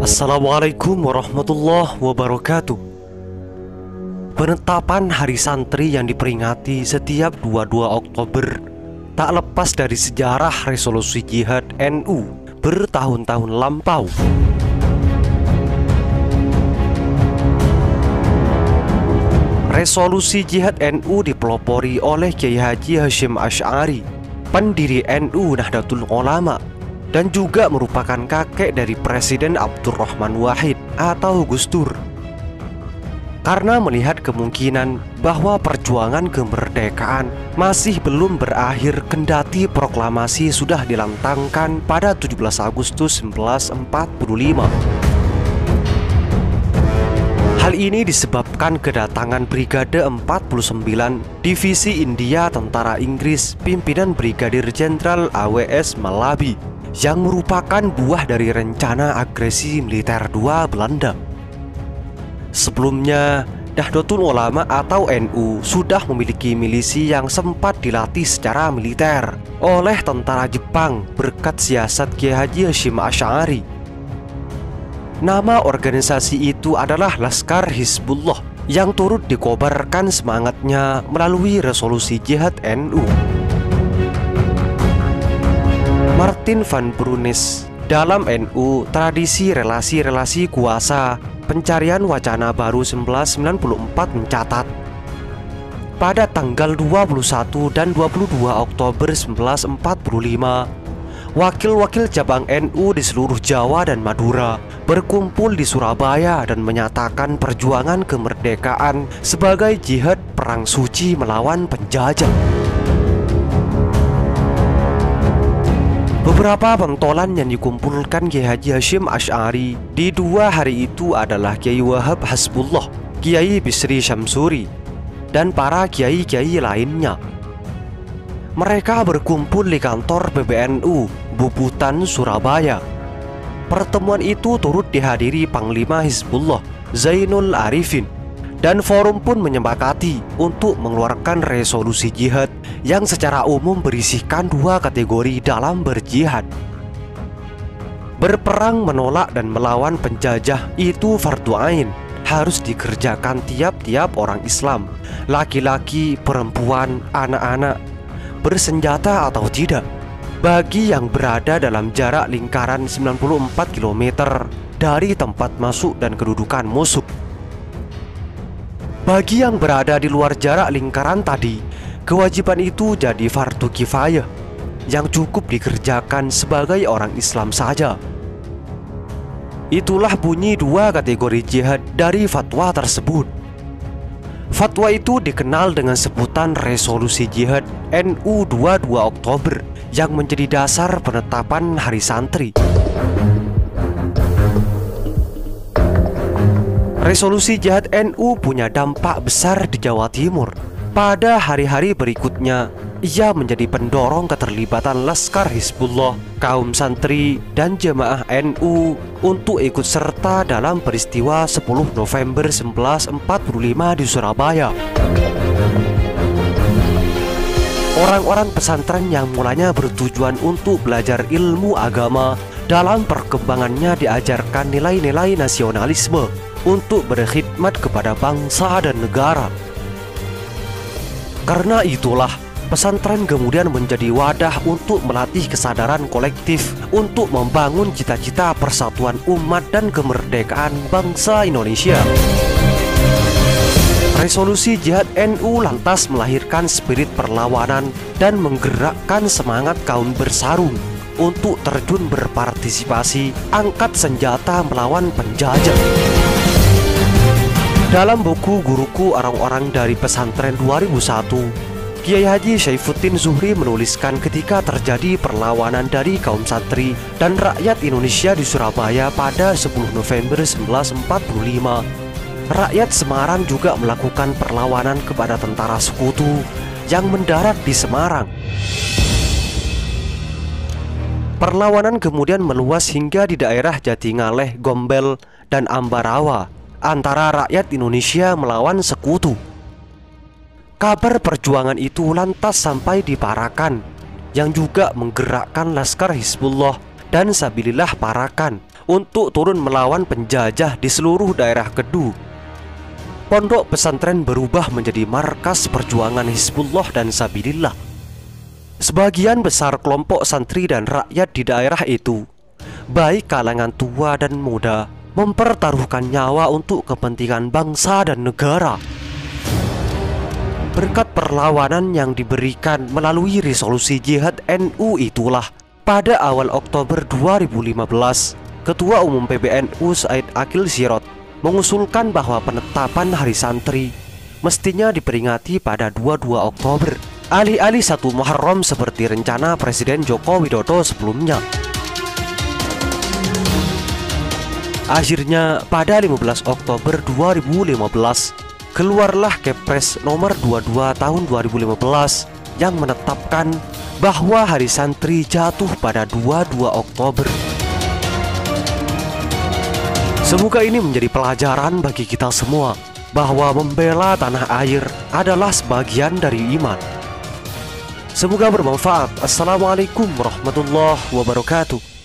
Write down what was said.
Assalamualaikum warahmatullahi wabarakatuh. Penetapan Hari Santri yang diperingati setiap 22 Oktober tak lepas dari sejarah resolusi jihad NU bertahun-tahun lampau. Resolusi jihad NU dipelopori oleh Kiai Haji Hasyim Asy'ari, pendiri NU Nahdlatul Ulama, dan juga merupakan kakek dari Presiden Abdurrahman Wahid atau Gus Dur. Karena melihat kemungkinan bahwa perjuangan kemerdekaan masih belum berakhir kendati proklamasi sudah dilantangkan pada 17 Agustus 1945. Hal ini disebabkan kedatangan Brigade 49 Divisi India Tentara Inggris pimpinan Brigadir Jenderal AWS Malabi yang merupakan buah dari rencana agresi militer II Belanda. Sebelumnya, Nahdlatul Ulama atau NU sudah memiliki milisi yang sempat dilatih secara militer oleh tentara Jepang berkat siasat Kiai Haji Hasyim Asy'ari. Nama organisasi itu adalah Laskar Hizbullah yang turut dikobarkan semangatnya melalui resolusi jihad NU. Martin van Brunis dalam NU Tradisi Relasi-Relasi Kuasa Pencarian Wacana Baru 1994 mencatat, pada tanggal 21 dan 22 Oktober 1945, wakil-wakil cabang NU di seluruh Jawa dan Madura berkumpul di Surabaya dan menyatakan perjuangan kemerdekaan sebagai jihad perang suci melawan penjajah. Beberapa pentolan yang dikumpulkan Kiai Haji Hasyim Asy'ari di dua hari itu adalah Kiai Wahab Hasbullah, Kiai Bisri Syamsuri, dan para kiai-kiai lainnya. Mereka berkumpul di kantor PBNU Bubutan, Surabaya. Pertemuan itu turut dihadiri Panglima Hizbullah Zainul Arifin, dan forum pun menyepakati untuk mengeluarkan resolusi jihad yang secara umum berisikan dua kategori dalam berjihad. Berperang menolak dan melawan penjajah itu fardu ain, harus dikerjakan tiap-tiap orang Islam, laki-laki, perempuan, anak-anak, bersenjata atau tidak, bagi yang berada dalam jarak lingkaran 94 km dari tempat masuk dan kedudukan musuh. Bagi yang berada di luar jarak lingkaran tadi, kewajiban itu jadi fardu kifayah yang cukup dikerjakan sebagai orang Islam saja. Itulah bunyi dua kategori jihad dari fatwa tersebut. Fatwa itu dikenal dengan sebutan Resolusi Jihad NU 22 Oktober yang menjadi dasar penetapan Hari Santri. Resolusi jihad NU punya dampak besar di Jawa Timur. Pada hari-hari berikutnya, ia menjadi pendorong keterlibatan Laskar Hizbullah, kaum santri, dan jemaah NU untuk ikut serta dalam peristiwa 10 November 1945 di Surabaya. Orang-orang pesantren yang mulanya bertujuan untuk belajar ilmu agama, dalam perkembangannya diajarkan nilai-nilai nasionalisme untuk berkhidmat kepada bangsa dan negara. Karena itulah, pesantren kemudian menjadi wadah untuk melatih kesadaran kolektif untuk membangun cita-cita persatuan umat dan kemerdekaan bangsa Indonesia. Resolusi jihad NU lantas melahirkan spirit perlawanan dan menggerakkan semangat kaum bersarung untuk terjun berpartisipasi angkat senjata melawan penjajah. Dalam buku Guruku Orang-Orang dari Pesantren 2001, Kiai Haji Syaifuddin Zuhri menuliskan ketika terjadi perlawanan dari kaum santri dan rakyat Indonesia di Surabaya pada 10 November 1945, rakyat Semarang juga melakukan perlawanan kepada tentara sekutu yang mendarat di Semarang. Perlawanan kemudian meluas hingga di daerah Jatingaleh, Gombel, dan Ambarawa antara rakyat Indonesia melawan sekutu. Kabar perjuangan itu lantas sampai di Parakan, yang juga menggerakkan Laskar Hizbullah dan Sabilillah Parakan untuk turun melawan penjajah di seluruh daerah Kedu. Pondok pesantren berubah menjadi markas perjuangan Hizbullah dan Sabilillah. Sebagian besar kelompok santri dan rakyat di daerah itu, baik kalangan tua dan muda, mempertaruhkan nyawa untuk kepentingan bangsa dan negara. Berkat perlawanan yang diberikan melalui resolusi jihad NU itulah, pada awal Oktober 2015, Ketua Umum PBNU Said Akil Sirot mengusulkan bahwa penetapan Hari Santri mestinya diperingati pada 22 Oktober, alih-alih 1 Muharram seperti rencana Presiden Joko Widodo sebelumnya. Akhirnya pada 15 Oktober 2015 keluarlah Kepres nomor 22 tahun 2015 yang menetapkan bahwa Hari Santri jatuh pada 22 Oktober. Semoga ini menjadi pelajaran bagi kita semua bahwa membela tanah air adalah sebagian dari iman. Semoga bermanfaat. Assalamualaikum warahmatullahi wabarakatuh.